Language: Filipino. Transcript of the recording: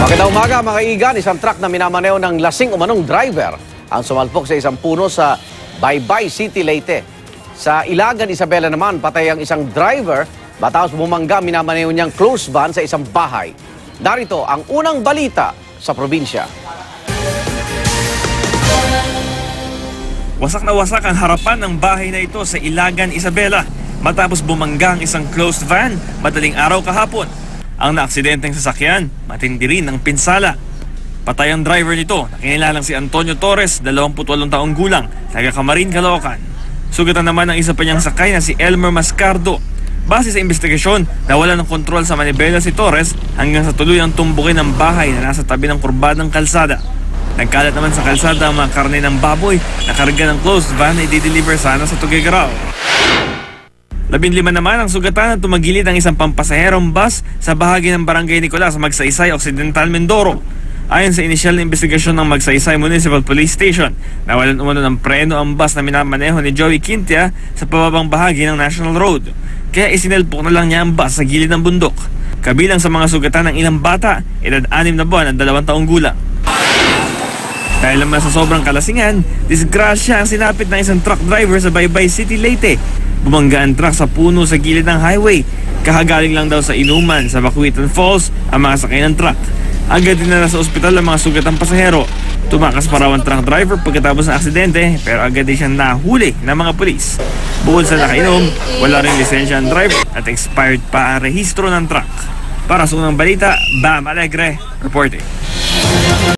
Magandang umaga mga kaigan, isang truck na minamaneo ng lasing umanong driver ang sumalpok sa isang puno sa Baybay City, Leyte. Sa Ilagan, Isabela naman, patay ang isang driver matapos bumangga minamaneo niyang close van sa isang bahay. Narito ang unang balita sa probinsya. Wasak na wasak ang harapan ng bahay na ito sa Ilagan, Isabela matapos bumangga ang isang closed van madaling araw kahapon. Ang naaksidenteng sasakyan, matindi rin ang pinsala. Patay ang driver nito na kinilalang si Antonio Torres, 28 taong gulang, taga Camarin, Caloocan. Sugatan naman ang isa pa niyang sakay na si Elmer Mascardo. Base sa investigasyon, nawala ng kontrol sa manibela si Torres hanggang sa tuluyang tumbukin ang bahay na nasa tabi ng kurbadang kalsada. Nagkalat naman sa kalsada ang mga karne ng baboy na karga ng closed van na i-deliver sana sa Tuguegarao. 15 naman ang sugatan na tumagilid ang isang pampasaherong bus sa bahagi ng Barangay Nicolas, Magsaysay, Occidental, Mindoro. Ayon sa inisyal na investigasyon ng Magsaysay Municipal Police Station, nawalan umano ng preno ang bus na minamaneho ni Joey Quintia sa pababang bahagi ng National Road. Kaya isinelpok na lang niya ang bus sa gilid ng bundok. Kabilang sa mga sugatan ng ilang bata, edad 6 na buwan at 2 taong gulang. Dahil naman sa sobrang kalasingan, disgrasya ang sinapit ng isang truck driver sa Baybay City, Leyte. Bumangga ang truck sa puno sa gilid ng highway. Kahagaling lang daw sa inuman sa Bacuitan Falls ang mga sakay ng truck. Agad din na sa ospital ang mga sugatang pasahero. Tumakas pa raw ang truck driver pagkatapos ng aksidente pero agad din siyang nahuli ng mga pulis. Bukod sa nakainom, wala rin lisensya ang driver at expired pa ang rehistro ng truck. Para sa unang balita, Bam Alegre reporting.